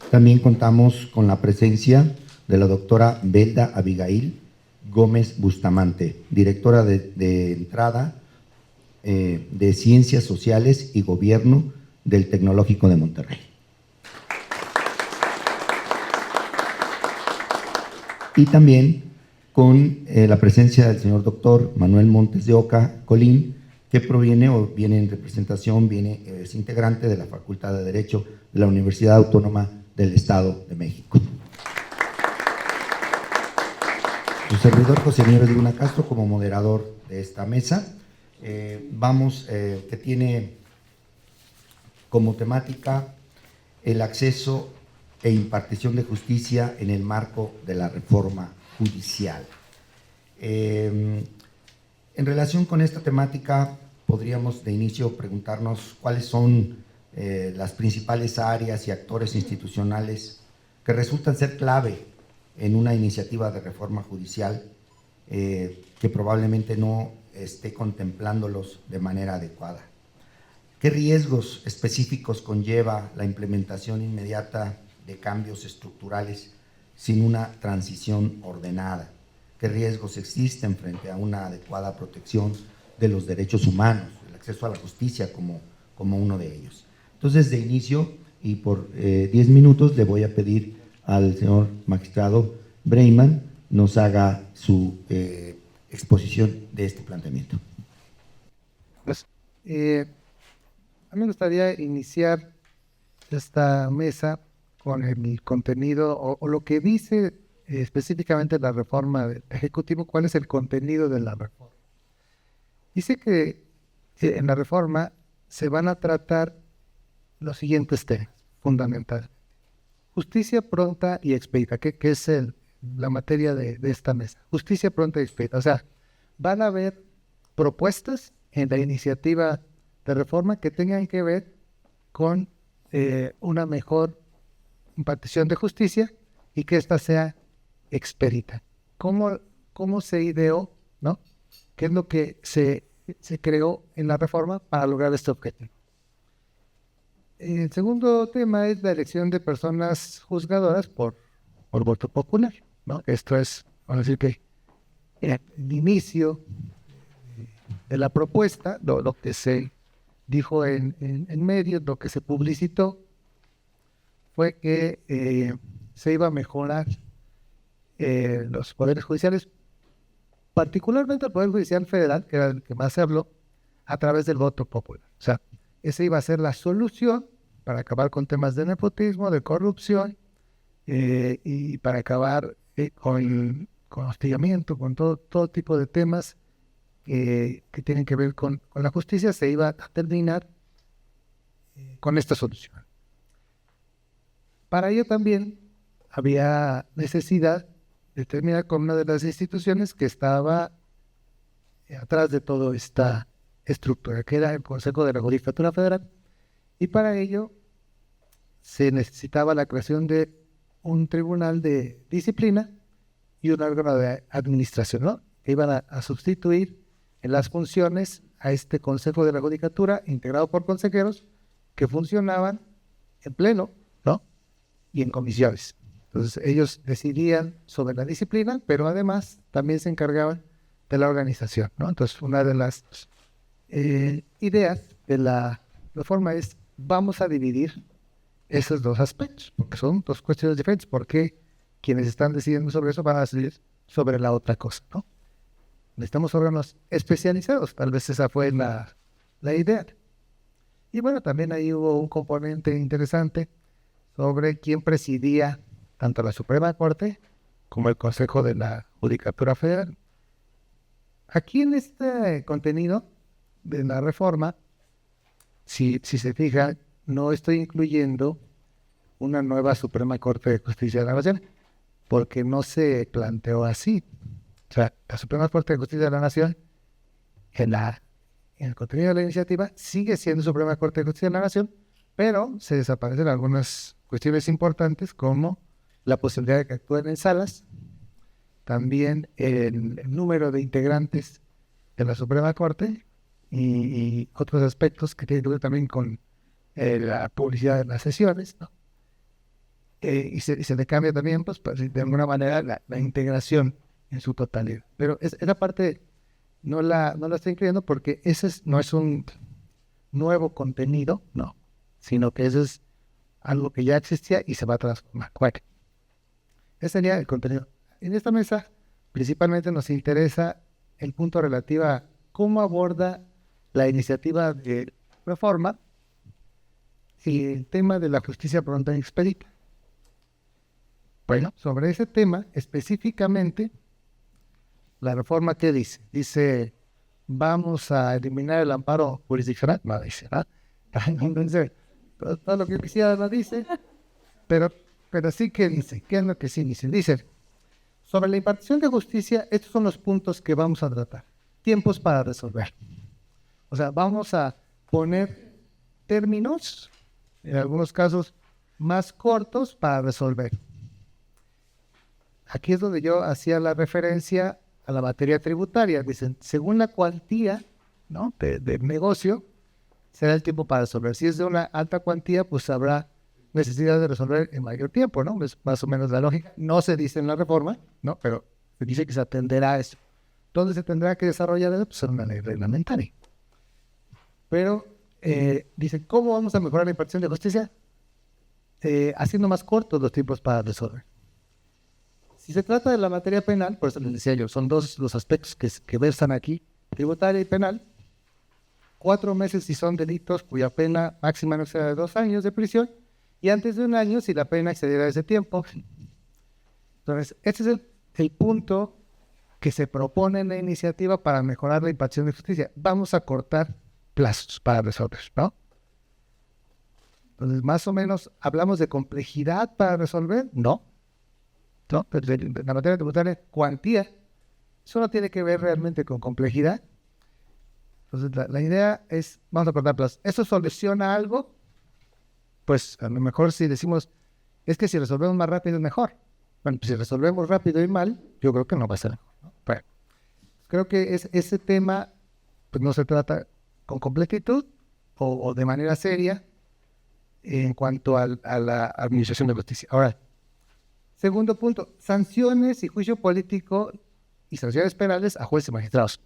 También contamos con la presencia de la doctora Belda Abigail Gómez Bustamante, directora de entrada de Ciencias Sociales y Gobierno del Tecnológico de Monterrey. Y también con la presencia del señor doctor Manuel Montes de Oca Colín, que viene en representación, es integrante de la Facultad de Derecho de la Universidad Autónoma del Estado de México. Su servidor José Nieves Luna Castro como moderador de esta mesa, que tiene como temática el acceso e impartición de justicia en el marco de la reforma judicial. En relación con esta temática, podríamos de inicio preguntarnos cuáles son las principales áreas y actores institucionales que resultan ser clave en una iniciativa de reforma judicial que probablemente no esté contemplándolos de manera adecuada. ¿Qué riesgos específicos conlleva la implementación inmediata de cambios estructurales sin una transición ordenada? ¿Qué riesgos existen frente a una adecuada protección de los derechos humanos, el acceso a la justicia como uno de ellos? Entonces, de inicio y por 10 minutos le voy a pedir al señor magistrado Breiman nos haga su exposición de este planteamiento. Pues, a mí me gustaría iniciar esta mesa con el contenido o lo que dice específicamente la reforma del Ejecutivo. ¿Cuál es el contenido de la reforma? Dice que en la reforma se van a tratar los siguientes temas fundamentales: justicia pronta y expedita, que es la materia de esta mesa. Justicia pronta y expedita. O sea, van a haber propuestas en la iniciativa de reforma que tengan que ver con una mejor impartición de justicia y que ésta sea expedita. ¿Cómo se ideó, ¿no? ¿Qué es lo que se creó en la reforma para lograr este objetivo? El segundo tema es la elección de personas juzgadoras por voto popular, ¿no? Esto es, vamos a decir que el inicio de la propuesta, lo que se dijo en medios, lo que se publicitó, fue que se iba a mejorar los poderes judiciales, particularmente el Poder Judicial Federal, que era el que más se habló, a través del voto popular. O sea, esa iba a ser la solución para acabar con temas de nepotismo, de corrupción, y para acabar con hostigamiento, con todo tipo de temas que tienen que ver con la justicia. Se iba a terminar con esta solución. Para ello también había necesidad de terminar con una de las instituciones que estaba atrás de toda esta estructura, que era el Consejo de la Judicatura Federal, y para ello se necesitaba la creación de un tribunal de disciplina y un órgano de administración, ¿no? Que iban a sustituir en las funciones a este Consejo de la Judicatura, integrado por consejeros que funcionaban en pleno, ¿no? Y en comisiones. Entonces ellos decidían sobre la disciplina, pero además también se encargaban de la organización, ¿no? Entonces una de las ideas de la reforma es: vamos a dividir esos dos aspectos, porque son dos cuestiones diferentes, porque quienes están decidiendo sobre eso van a decidir sobre la otra cosa, ¿no? Necesitamos órganos especializados, tal vez esa fue la idea. Y bueno, también ahí hubo un componente interesante sobre quién presidía tanto la Suprema Corte como el Consejo de la Judicatura Federal. Aquí en este contenido de la reforma, si se fijan, no estoy incluyendo una nueva Suprema Corte de Justicia de la Nación, porque no se planteó así. O sea, la Suprema Corte de Justicia de la Nación, en el contenido de la iniciativa, sigue siendo Suprema Corte de Justicia de la Nación, pero se desaparecen algunas cuestiones importantes, como la posibilidad de que actúen en salas, también el número de integrantes de la Suprema Corte y otros aspectos que tienen que ver también con la publicidad de las sesiones, ¿no? y se le cambia también, pues, de alguna manera, la integración en su totalidad. Pero esa parte no la estoy incluyendo porque no es un nuevo contenido, no, sino que eso es algo que ya existía y se va a transformar. Bueno, ese sería el contenido. En esta mesa, principalmente nos interesa el punto relativo a cómo aborda la iniciativa de reforma y el tema de la justicia pronta y expedita. Bueno, sobre ese tema específicamente, la reforma, ¿qué dice? Dice, vamos a eliminar el amparo jurisdiccional, no dice, ¿no? Entonces, todo lo que quisiera no dice, pero sí que dice, ¿qué es lo que sí dice? Dice, sobre la impartición de justicia, estos son los puntos que vamos a tratar. Tiempos para resolver. O sea, vamos a poner términos, en algunos casos, más cortos para resolver. Aquí es donde yo hacía la referencia a la materia tributaria. Dicen, según la cuantía, ¿no?, de negocio, será el tiempo para resolver. Si es de una alta cuantía, pues habrá necesidad de resolver en mayor tiempo, ¿no? Es más o menos la lógica. No se dice en la reforma, ¿no? Pero se dice que se atenderá a eso. ¿Dónde se tendrá que desarrollar eso? Pues en una ley reglamentaria. Pero dice, ¿cómo vamos a mejorar la impartición de justicia? Haciendo más cortos los tiempos para resolver. Si se trata de la materia penal, por eso les decía yo, son dos los aspectos que versan aquí, tributaria y penal. 4 meses si son delitos cuya pena máxima no exceda de 2 años de prisión, y antes de 1 año si la pena excediera ese tiempo. Entonces, este es el punto que se propone en la iniciativa para mejorar la impartición de justicia. Vamos a cortar plazos para resolver, ¿no? Entonces, más o menos, ¿hablamos de complejidad para resolver? No. ¿No? Pero en la materia tributaria, cuantía. Eso no tiene que ver realmente con complejidad. Entonces, la idea es, vamos a cortar plazos. ¿Eso soluciona algo? Pues a lo mejor si decimos, es que si resolvemos más rápido es mejor. Bueno, pues si resolvemos rápido y mal, yo creo que no va a ser mejor, ¿no? Bueno, creo que ese tema pues no se trata con completitud o de manera seria en cuanto a la administración de justicia. Ahora, segundo punto, sanciones y juicio político y sanciones penales a jueces y magistrados.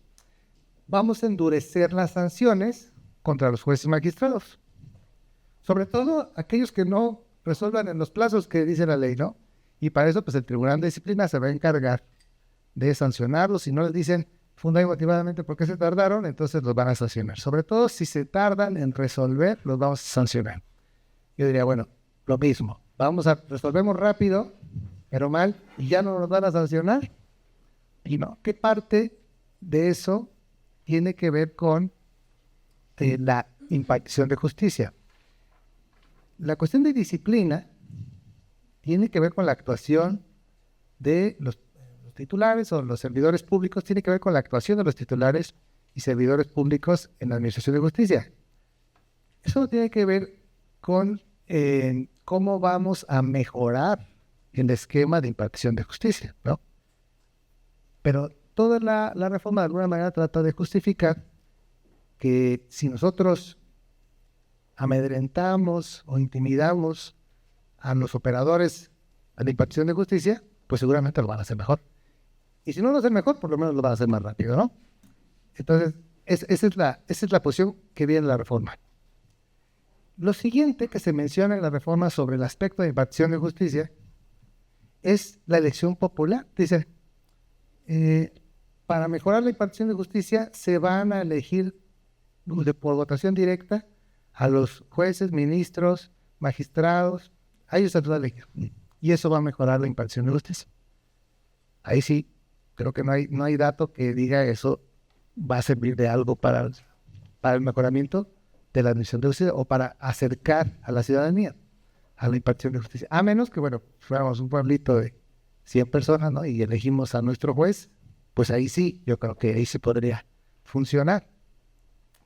Vamos a endurecer las sanciones contra los jueces y magistrados. Sobre todo aquellos que no resuelvan en los plazos que dice la ley, ¿no? Y para eso, pues el Tribunal de Disciplina se va a encargar de sancionarlos. Si no les dicen funda y motivadamente por qué se tardaron, entonces los van a sancionar. Sobre todo si se tardan en resolver, los vamos a sancionar. Yo diría, bueno, lo mismo. Resolvemos rápido, pero mal, y ya no nos van a sancionar. Y no, ¿qué parte de eso tiene que ver con la impartición de justicia? La cuestión de disciplina tiene que ver con la actuación de los titulares o los servidores públicos, tiene que ver con la actuación de los titulares y servidores públicos en la administración de justicia. Eso no tiene que ver con cómo vamos a mejorar el esquema de impartición de justicia, ¿no? Pero toda la reforma de alguna manera trata de justificar que si nosotros amedrentamos o intimidamos a los operadores a la impartición de justicia, pues seguramente lo van a hacer mejor. Y si no lo hacen mejor, por lo menos lo van a hacer más rápido, ¿no? Entonces, esa es la posición que viene en la reforma. Lo siguiente que se menciona en la reforma sobre el aspecto de impartición de justicia es la elección popular. Dice, para mejorar la impartición de justicia se van a elegir por votación directa a los jueces, ministros, magistrados, a ellos se les va a elegir. Y eso va a mejorar la impartición de justicia. Ahí sí, creo que no hay dato que diga eso va a servir de algo para el mejoramiento de la administración de justicia o para acercar a la ciudadanía a la impartición de justicia. A menos que, bueno, fuéramos un pueblito de 100 personas, ¿no? Y elegimos a nuestro juez, pues ahí sí, yo creo que ahí sí podría funcionar.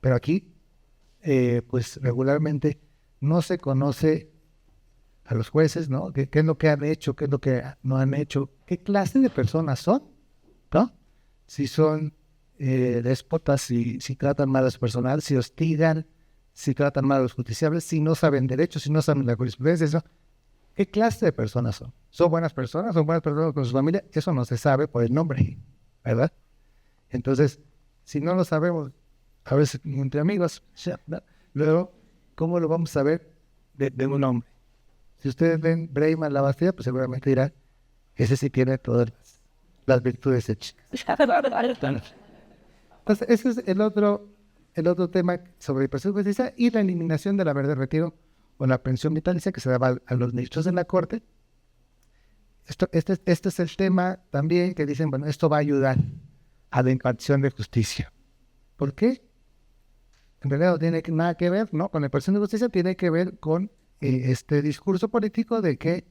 Pero aquí, pues regularmente no se conoce a los jueces, ¿no? ¿Qué es lo que han hecho? ¿Qué es lo que no han hecho? ¿Qué clase de personas son? ¿No? Si son déspotas, si tratan mal a su personal, si hostigan, si tratan mal a los justiciables, si no saben derecho, si no saben la jurisprudencia, ¿no? ¿Qué clase de personas son? ¿Son buenas personas? ¿Son buenas personas con su familia? Eso no se sabe por el nombre, ¿verdad? Entonces, si no lo sabemos, a veces entre amigos, ¿no? Luego, ¿cómo lo vamos a ver de un hombre? Si ustedes ven Breyman La Bastida, pues seguramente dirán, ese sí tiene todas las virtudes hechas. Entonces, ese es el otro tema sobre el proceso de justicia y la eliminación de la haber de retiro o la pensión vitalicia que se daba a los ministros de la Corte. Este es el tema también que dicen, bueno, esto va a ayudar a la impartición de justicia. ¿Por qué? En realidad no tiene nada que ver, ¿no? Con la impartición de justicia, tiene que ver con este discurso político de que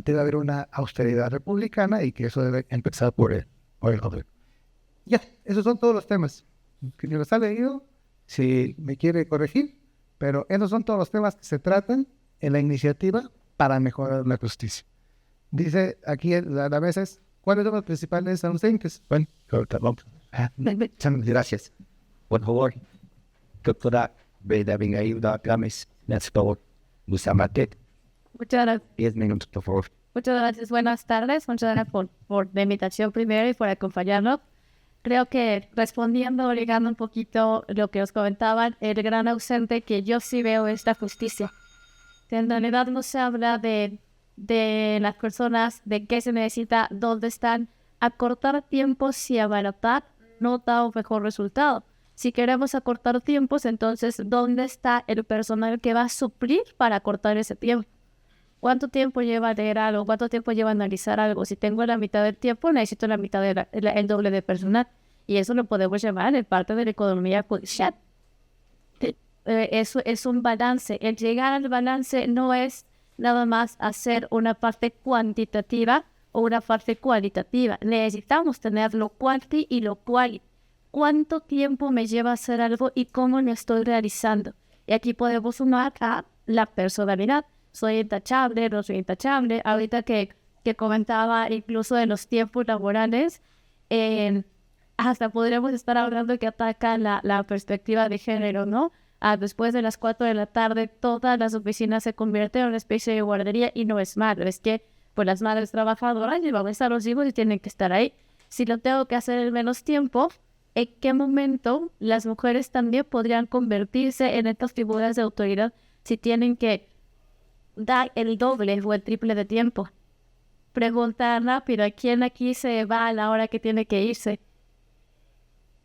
debe haber una austeridad republicana y que eso debe empezar por el gobierno. Ya, esos son todos los temas. Que ni los ha leído, si me quiere corregir, pero esos son todos los temas que se tratan en la iniciativa para mejorar la justicia. Dice aquí a veces, ¿cuáles son los principales ausentes? Bueno, ahorita vamos. Muchas gracias. Por favor, doctora Abigail Gámez, por favor, Bustamante. Muchas gracias. 10 minutos, por favor. Muchas gracias. Buenas tardes. Muchas gracias por la invitación primero y por acompañarnos. Creo que respondiendo, ligando un poquito lo que os comentaban, el gran ausente que yo sí veo es la justicia. En realidad no se habla de las personas, de qué se necesita, dónde están. Acortar tiempos y abaratar no da un mejor resultado. Si queremos acortar tiempos, entonces, ¿dónde está el personal que va a suplir para acortar ese tiempo? ¿Cuánto tiempo lleva a leer algo? ¿Cuánto tiempo lleva a analizar algo? Si tengo la mitad del tiempo, necesito la mitad el doble de personal. Y eso lo podemos llamar en parte de la economía judicial. Eso es un balance. El llegar al balance no es nada más hacer una parte cuantitativa o una parte cualitativa. Necesitamos tener lo cuanti y lo quali. ¿Cuánto tiempo me lleva a hacer algo y cómo lo estoy realizando? Y aquí podemos sumar a la personalidad. Soy intachable, no soy intachable. Ahorita que comentaba incluso de los tiempos laborales, hasta podríamos estar hablando que ataca la perspectiva de género, ¿no? Después de las 4 de la tarde, todas las oficinas se convierten en una especie de guardería y no es malo. Es que pues las madres trabajadoras llevan a los hijos y tienen que estar ahí. Si lo tengo que hacer en menos tiempo, ¿en qué momento las mujeres también podrían convertirse en estas figuras de autoridad si tienen que dar el doble o el triple de tiempo? Pregunta rápido, ¿a quién aquí se va a la hora que tiene que irse?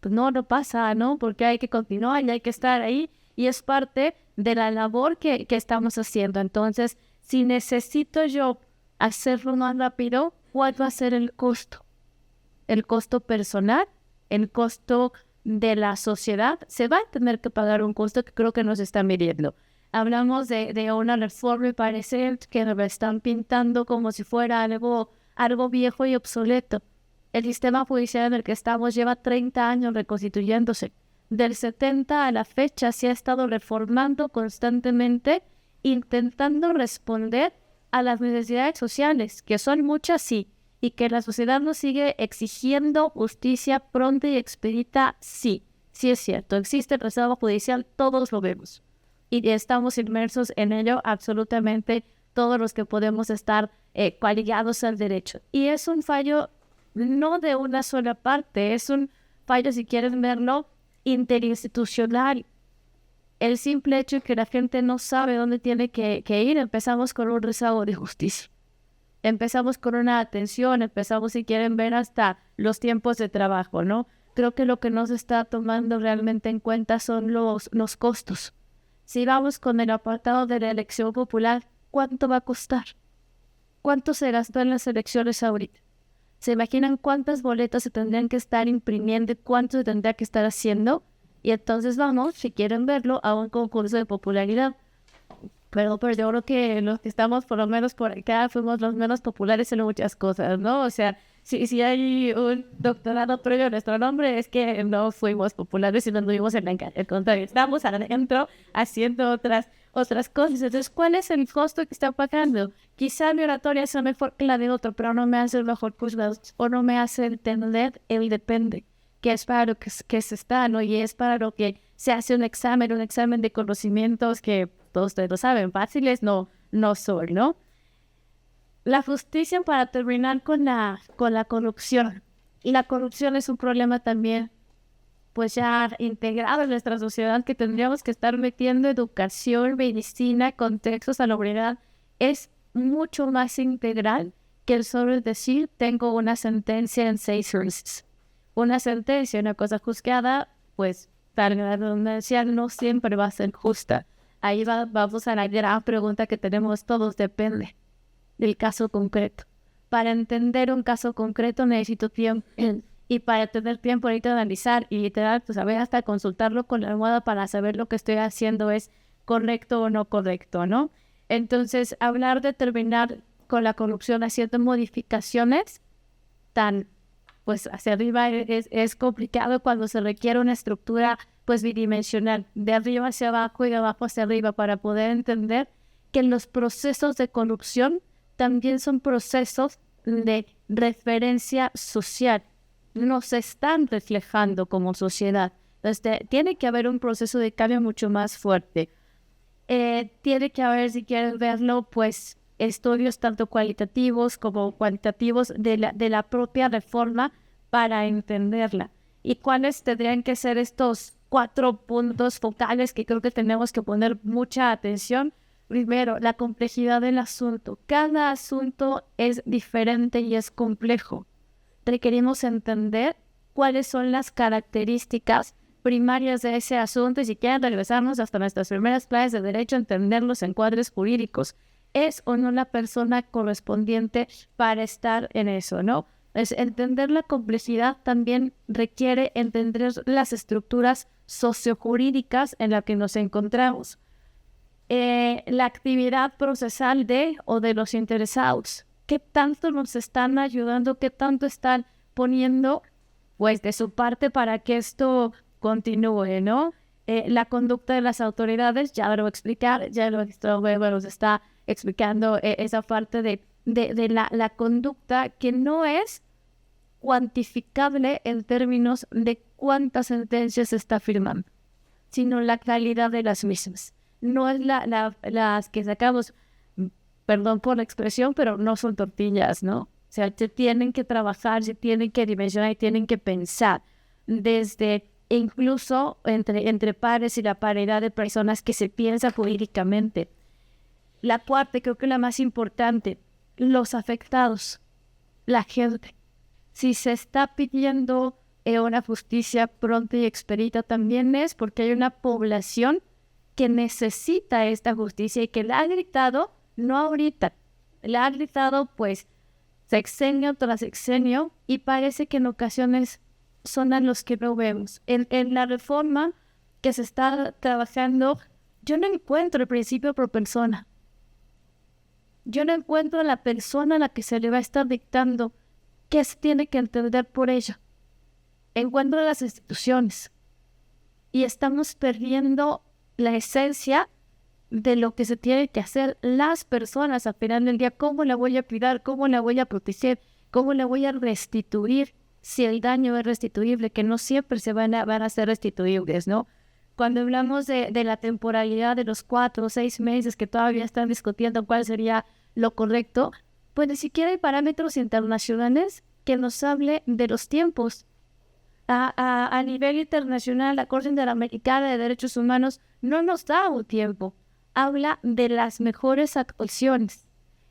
Pues no pasa, ¿no? Porque hay que continuar y hay que estar ahí y es parte de la labor que estamos haciendo. Entonces, si necesito yo hacerlo más rápido, ¿cuál va a ser el costo? El costo personal, el costo de la sociedad. Se va a tener que pagar un costo que creo que nos están midiendo. Hablamos de una reforma y parece que nos están pintando como si fuera algo viejo y obsoleto. El sistema judicial en el que estamos lleva 30 años reconstituyéndose. Del 70 a la fecha se ha estado reformando constantemente, intentando responder a las necesidades sociales, que son muchas, sí, y que la sociedad nos sigue exigiendo justicia pronta y expedita, sí. Sí es cierto, existe el rezago judicial, todos lo vemos. Y estamos inmersos en ello absolutamente todos los que podemos estar coaligados al derecho. Y es un fallo no de una sola parte, es un fallo, si quieren verlo, interinstitucional. El simple hecho de que la gente no sabe dónde tiene que ir, empezamos con un rezago de justicia. Empezamos con una atención, empezamos, si quieren ver, hasta los tiempos de trabajo, ¿no? Creo que lo que no se está tomando realmente en cuenta son los costos. Si vamos con el apartado de la elección popular, ¿cuánto va a costar? ¿Cuánto se gastó en las elecciones ahorita? ¿Se imaginan cuántas boletas se tendrían que estar imprimiendo y cuánto se tendría que estar haciendo? Y entonces vamos, si quieren verlo, a un concurso de popularidad. Pero yo creo que los que estamos por lo menos por acá fuimos los menos populares en muchas cosas, ¿no? O sea, si hay un doctorado previo a nuestro nombre, es que no fuimos populares y no estuvimos en la calle. Al contrario, estamos adentro haciendo otras cosas. Entonces, ¿cuál es el costo que está pagando? Quizá mi oratoria sea mejor que la de otro, pero no me hace el mejor juzgado o no me hace entender el depende, que es para lo que se está, ¿no? Y es para lo que se hace un examen de conocimientos que todos ustedes lo saben, fáciles no son, ¿no? La justicia, para terminar con la corrupción. Y la corrupción es un problema también, pues ya integrado en nuestra sociedad, que tendríamos que estar metiendo educación, medicina, contexto, salubridad. Es mucho más integral que el solo decir, tengo una sentencia en 6 meses. Una sentencia, una cosa juzgada, pues, para la redundancia, no siempre va a ser justa. Ahí vamos a la gran pregunta que tenemos todos, depende del caso concreto. Para entender un caso concreto necesito tiempo, y para tener tiempo ahorita de analizar y literal, pues a ver, hasta consultarlo con la almohada para saber lo que estoy haciendo es correcto o no correcto, ¿no? Entonces, hablar de terminar con la corrupción haciendo modificaciones pues hacia arriba es complicado cuando se requiere una estructura pues bidimensional, de arriba hacia abajo y de abajo hacia arriba, para poder entender que los procesos de corrupción también son procesos de referencia social, nos están reflejando como sociedad. Entonces, tiene que haber un proceso de cambio mucho más fuerte. Tiene que haber, si quieren verlo, pues estudios tanto cualitativos como cuantitativos de la propia reforma para entenderla. ¿Y cuáles tendrían que ser estos 4 puntos focales que creo que tenemos que poner mucha atención? Primero, la complejidad del asunto. Cada asunto es diferente y es complejo. Requerimos entender cuáles son las características primarias de ese asunto y si quieren regresarnos hasta nuestras primeras clases de derecho, entender los encuadres jurídicos. ¿Es o no la persona correspondiente para estar en eso, no? Entender la complejidad también requiere entender las estructuras sociojurídicas en las que nos encontramos. La actividad procesal de los interesados. ¿Qué tanto nos están ayudando? ¿Qué tanto están poniendo, pues, de su parte para que esto continúe, ¿no? La conducta de las autoridades, ya lo voy a explicar, ya lo nos está explicando esa parte de la conducta que no es cuantificable en términos de cuántas sentencias se está firmando, sino la calidad de las mismas. No es las que sacamos, perdón por la expresión, pero no son tortillas, ¿no? O sea, se tienen que trabajar, se tienen que dimensionar y tienen que pensar desde incluso entre pares y la paridad de personas que se piensa jurídicamente. La cuarta, creo que la más importante, los afectados, la gente. Si se está pidiendo una justicia pronta y expedita, también es porque hay una población que necesita esta justicia y que la ha gritado, no ahorita, la ha gritado pues sexenio tras sexenio, y parece que en ocasiones son a los que no vemos. En la reforma que se está trabajando, yo no encuentro el principio pro persona. Yo no encuentro a la persona a la que se le va a estar dictando qué se tiene que entender por ella. Encuentro las instituciones y estamos perdiendo la esencia de lo que se tiene que hacer las personas al final del día. ¿Cómo la voy a cuidar? ¿Cómo la voy a proteger? ¿Cómo la voy a restituir? Si el daño es restituible, que no siempre van a ser restituibles, ¿no? Cuando hablamos de la temporalidad de los 4 o 6 meses que todavía están discutiendo cuál sería lo correcto, pues ni siquiera hay parámetros internacionales que nos hable de los tiempos. A nivel internacional, la Corte Interamericana de Derechos Humanos no nos da un tiempo. Habla de las mejores actuaciones,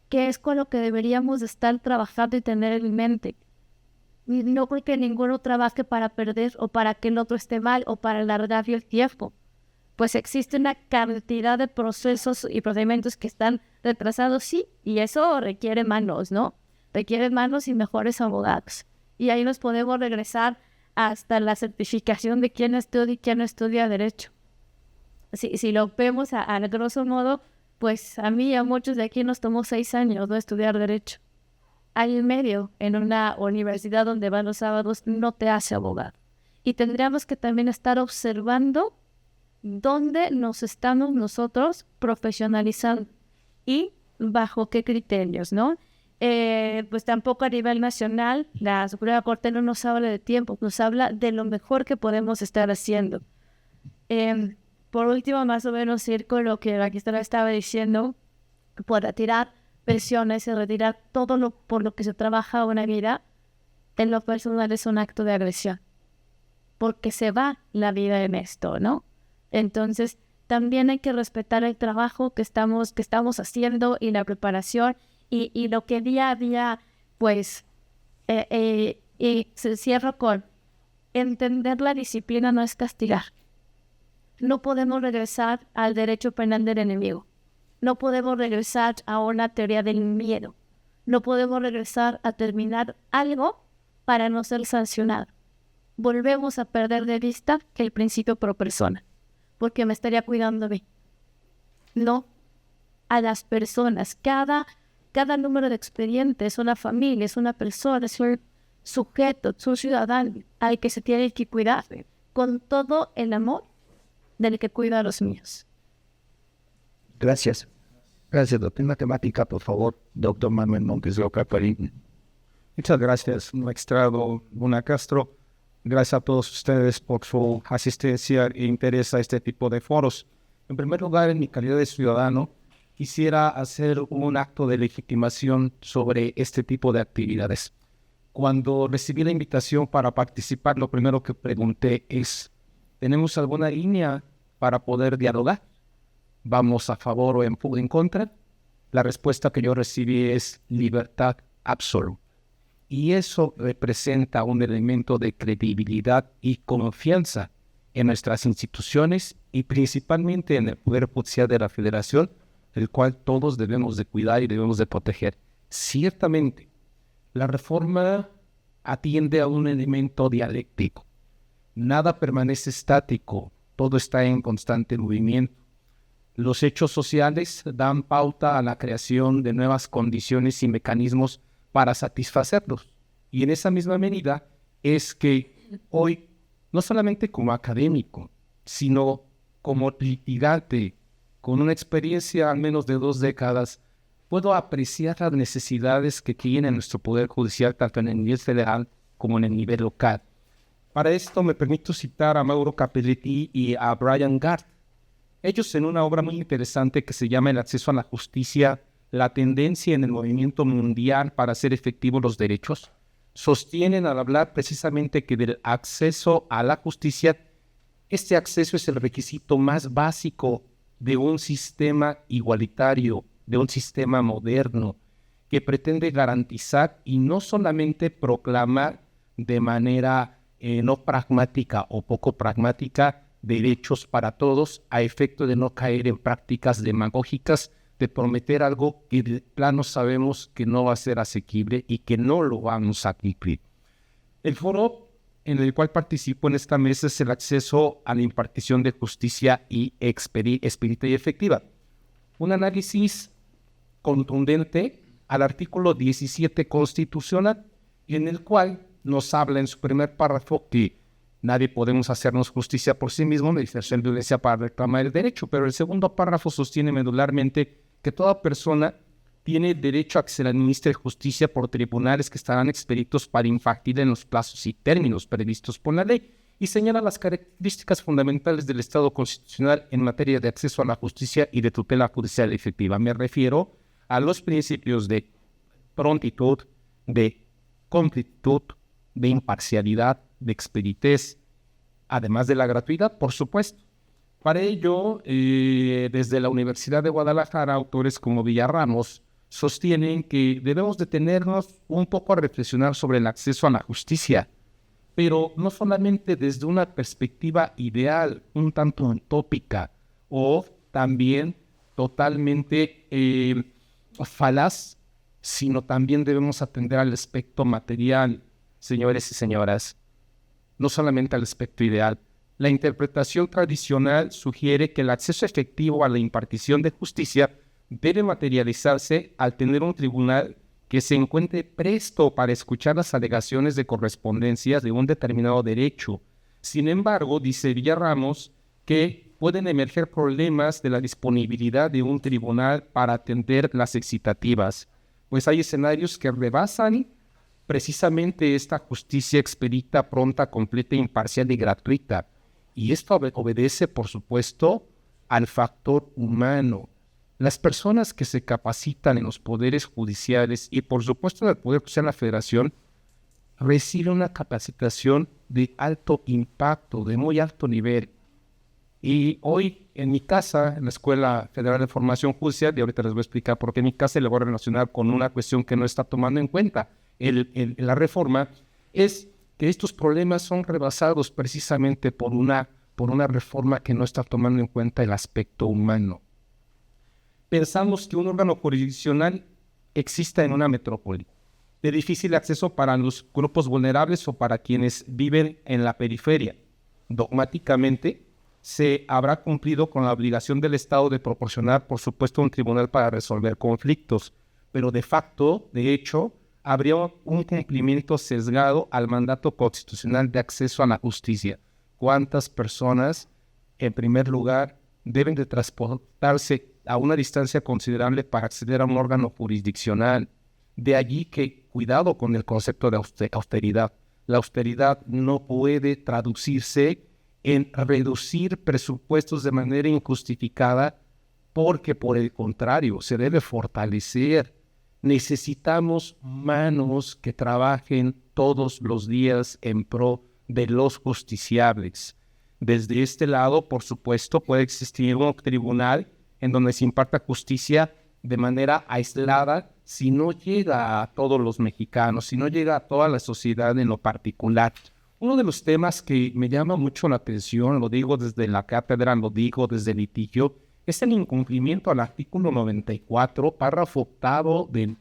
que es con lo que deberíamos estar trabajando y tener en mente. No creo que ninguno trabaje para perder o para que el otro esté mal o para alargar el tiempo. Pues existe una cantidad de procesos y procedimientos que están retrasados, sí, y eso requiere manos, ¿no? Requiere manos y mejores abogados. Y ahí nos podemos regresar hasta la certificación de quién estudia y quién no estudia Derecho. Si lo vemos a grosso modo, pues a mí y a muchos de aquí nos tomó 6 años, ¿no?, estudiar Derecho. Año y medio en una universidad donde van los sábados no te hace abogado. Y tendríamos que también estar observando dónde nos estamos nosotros profesionalizando y bajo qué criterios, ¿no? Pues tampoco a nivel nacional, la Suprema Corte no nos habla de tiempo, nos habla de lo mejor que podemos estar haciendo. Por último, más o menos ir con lo que la magistrada estaba diciendo, para tirar pensiones y retirar todo lo por lo que se trabaja una vida, en lo personal es un acto de agresión, porque se va la vida en esto, ¿no? Entonces, también hay que respetar el trabajo que estamos haciendo y la preparación y lo que día a día, pues, y se cierra con entender la disciplina no es castigar. No podemos regresar al derecho penal del enemigo. No podemos regresar a una teoría del miedo. No podemos regresar a terminar algo para no ser sancionado. Volvemos a perder de vista que el principio pro persona, porque me estaría cuidando a mí, no a las personas. Cada número de expediente es una familia, es una persona, es un sujeto, es un ciudadano al que se tiene que cuidar con todo el amor del que cuida a los míos. Gracias. Gracias, doctor. Matemática, por favor, doctor Manuel Montes de Oca Perín. Muchas gracias, magistrado Luna Castro. Gracias a todos ustedes por su asistencia e interés a este tipo de foros. En primer lugar, en mi calidad de ciudadano, quisiera hacer un acto de legitimación sobre este tipo de actividades. Cuando recibí la invitación para participar, lo primero que pregunté es, ¿tenemos alguna línea para poder dialogar? ¿Vamos a favor o en contra? La respuesta que yo recibí es libertad absoluta. Y eso representa un elemento de credibilidad y confianza en nuestras instituciones y principalmente en el Poder Judicial de la Federación, el cual todos debemos de cuidar y debemos de proteger. Ciertamente, la reforma atiende a un elemento dialéctico. Nada permanece estático, todo está en constante movimiento. Los hechos sociales dan pauta a la creación de nuevas condiciones y mecanismos para satisfacerlos. Y en esa misma medida es que hoy, no solamente como académico, sino como litigante, con una experiencia al menos de 2 décadas, puedo apreciar las necesidades que tiene nuestro Poder Judicial, tanto en el nivel federal como en el nivel local. Para esto me permito citar a Mauro Capelletti y a Brian Gard. Ellos en una obra muy interesante que se llama El acceso a la justicia, la tendencia en el movimiento mundial para hacer efectivos los derechos, sostienen al hablar precisamente que del acceso a la justicia, este acceso es el requisito más básico de un sistema igualitario, de un sistema moderno, que pretende garantizar y no solamente proclamar de manera no pragmática o poco pragmática derechos para todos a efecto de no caer en prácticas demagógicas de prometer algo que de plano sabemos que no va a ser asequible y que no lo vamos a cumplir. El foro en el cual participo en esta mesa es el acceso a la impartición de justicia y expedita y efectiva. Un análisis contundente al artículo 17 constitucional, en el cual nos habla en su primer párrafo que nadie podemos hacernos justicia por sí mismo ni ejercer violencia para reclamar el derecho, pero el segundo párrafo sostiene medularmente que toda persona tiene derecho a que se le administre justicia por tribunales que estarán expeditos para impartir en los plazos y términos previstos por la ley, y señala las características fundamentales del Estado constitucional en materia de acceso a la justicia y de tutela judicial efectiva. Me refiero a los principios de prontitud, de completud, de imparcialidad, de expeditez, además de la gratuidad, por supuesto. Para ello, desde la Universidad de Guadalajara, autores como Villarramos sostienen que debemos detenernos un poco a reflexionar sobre el acceso a la justicia, pero no solamente desde una perspectiva ideal, un tanto utópica, o también totalmente falaz, sino también debemos atender al aspecto material, señores y señoras, no solamente al aspecto ideal. La interpretación tradicional sugiere que el acceso efectivo a la impartición de justicia debe materializarse al tener un tribunal que se encuentre presto para escuchar las alegaciones de correspondencia de un determinado derecho. Sin embargo, dice Villarramos, que pueden emerger problemas de la disponibilidad de un tribunal para atender las excitativas, pues hay escenarios que rebasan precisamente esta justicia expedita, pronta, completa, imparcial y gratuita. Y esto obedece, por supuesto, al factor humano. Las personas que se capacitan en los poderes judiciales y por supuesto en el Poder Judicial de la Federación reciben una capacitación de alto impacto, de muy alto nivel. Y hoy en mi casa, en la Escuela Federal de Formación Judicial, y ahorita les voy a explicar por qué en mi casa le voy a relacionar con una cuestión que no está tomando en cuenta la reforma, es que estos problemas son rebasados precisamente por una reforma que no está tomando en cuenta el aspecto humano. Pensamos que un órgano jurisdiccional exista en una metrópoli, de difícil acceso para los grupos vulnerables o para quienes viven en la periferia. Dogmáticamente, se habrá cumplido con la obligación del Estado de proporcionar, por supuesto, un tribunal para resolver conflictos, pero de facto, de hecho, habría un cumplimiento sesgado al mandato constitucional de acceso a la justicia. ¿Cuántas personas, en primer lugar, deben de transportarse a una distancia considerable para acceder a un órgano jurisdiccional? De allí que, cuidado con el concepto de austeridad. La austeridad no puede traducirse en reducir presupuestos de manera injustificada, porque por el contrario, se debe fortalecer. Necesitamos manos que trabajen todos los días en pro de los justiciables. Desde este lado, por supuesto, puede existir un tribunal en donde se imparta justicia de manera aislada si no llega a todos los mexicanos, si no llega a toda la sociedad en lo particular. Uno de los temas que me llama mucho la atención, lo digo desde la cátedra, lo digo desde el litigio, es el incumplimiento al artículo 94, párrafo octavo de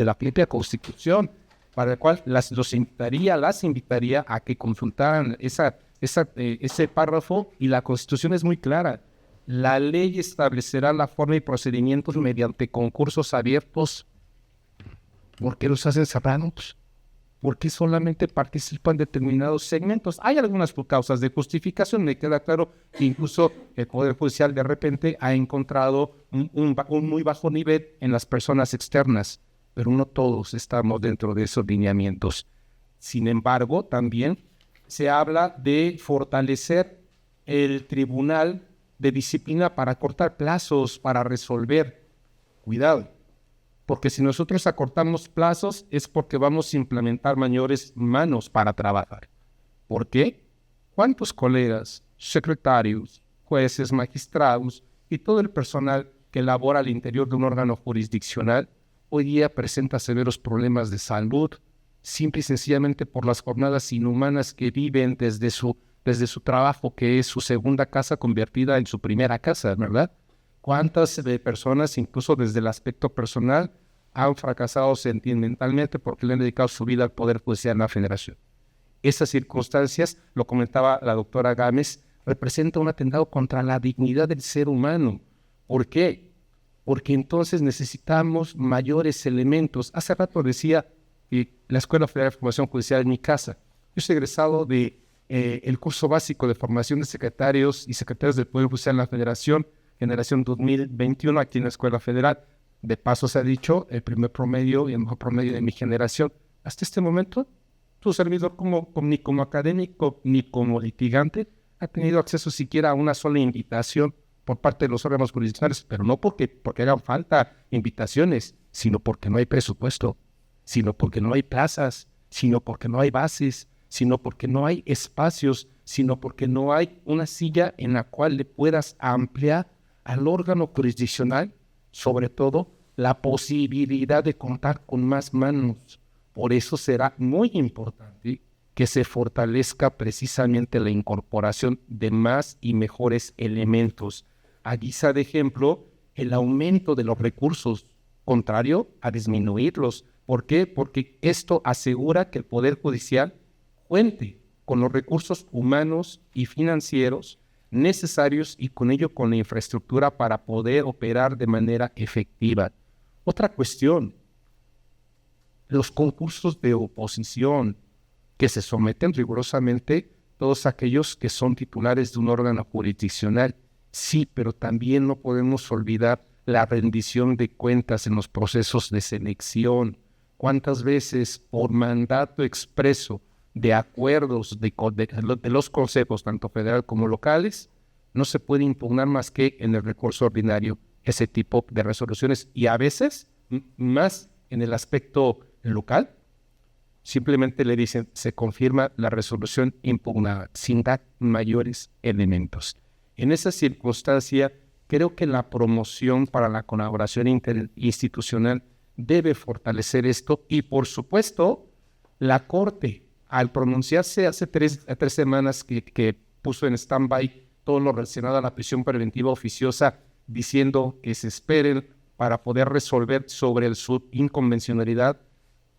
la propia Constitución, para el cual las invitaría a que consultaran ese párrafo, y la Constitución es muy clara. La ley establecerá la forma y procedimientos mediante concursos abiertos. ¿Por qué los hacen cerrados? ¿Por qué solamente participan determinados segmentos? Hay algunas causas de justificación. Me queda claro que incluso el Poder Judicial de repente ha encontrado un muy bajo nivel en las personas externas, pero no todos estamos dentro de esos lineamientos. Sin embargo, también se habla de fortalecer el Tribunal de Disciplina para cortar plazos, para resolver. Cuidado, porque si nosotros acortamos plazos es porque vamos a implementar mayores manos para trabajar. ¿Por qué? ¿Cuántos colegas, secretarios, jueces, magistrados y todo el personal que labora al interior de un órgano jurisdiccional hoy día presenta severos problemas de salud, simple y sencillamente por las jornadas inhumanas que viven desde su trabajo, que es su segunda casa convertida en su primera casa, ¿verdad? ¿Cuántas personas, incluso desde el aspecto personal, han fracasado sentimentalmente porque le han dedicado su vida al Poder Judicial de la Federación? Esas circunstancias, lo comentaba la doctora Gámez, representan un atentado contra la dignidad del ser humano. ¿Por qué? Porque entonces necesitamos mayores elementos. Hace rato decía que la Escuela Federal de Formación Judicial en mi casa. Yo soy egresado de el curso básico de formación de secretarios y secretarios del Poder Judicial de la Federación, generación 2021, aquí en la Escuela Federal. De paso se ha dicho, el primer promedio y el mejor promedio de mi generación. Hasta este momento, tu servidor ni como académico ni como litigante ha tenido acceso siquiera a una sola invitación por parte de los órganos jurisdiccionales, pero no porque hagan falta invitaciones, sino porque no hay presupuesto, sino porque no hay plazas, sino porque no hay bases, sino porque no hay espacios, sino porque no hay una silla en la cual le puedas ampliar al órgano jurisdiccional, sobre todo, la posibilidad de contar con más manos. Por eso será muy importante que se fortalezca precisamente la incorporación de más y mejores elementos. A guisa de ejemplo, el aumento de los recursos, contrario a disminuirlos. ¿Por qué? Porque esto asegura que el Poder Judicial cuente con los recursos humanos y financieros necesarios y con ello con la infraestructura para poder operar de manera efectiva. Otra cuestión, los concursos de oposición que se someten rigurosamente todos aquellos que son titulares de un órgano jurisdiccional. Sí, pero también no podemos olvidar la rendición de cuentas en los procesos de selección. ¿Cuántas veces por mandato expreso de acuerdos de los consejos, tanto federal como locales, no se puede impugnar más que en el recurso ordinario? ese tipo de resoluciones. Y a veces, más en el aspecto local, simplemente le dicen, se confirma la resolución impugnada, sin dar mayores elementos. En esa circunstancia, creo que la promoción para la colaboración interinstitucional debe fortalecer esto y, por supuesto, la Corte, al pronunciarse hace tres semanas que puso en stand-by todo lo relacionado a la prisión preventiva oficiosa, diciendo que se esperen para poder resolver sobre su inconvencionalidad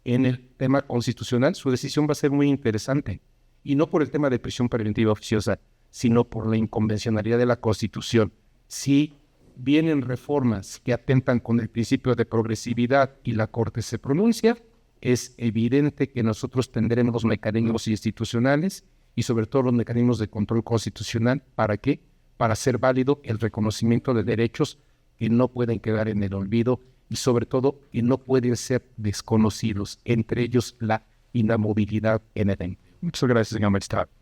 en el tema constitucional, su decisión va a ser muy interesante. Y no por el tema de prisión preventiva oficiosa, sino por la inconvencionalidad de la Constitución. Si vienen reformas que atentan con el principio de progresividad y la Corte se pronuncia, es evidente que nosotros tendremos los mecanismos institucionales y sobre todo los mecanismos de control constitucional. ¿Para qué? Para hacer válido el reconocimiento de derechos que no pueden quedar en el olvido y sobre todo que no pueden ser desconocidos, entre ellos la inamovilidad en el empleo. Muchas gracias, señor magistrado.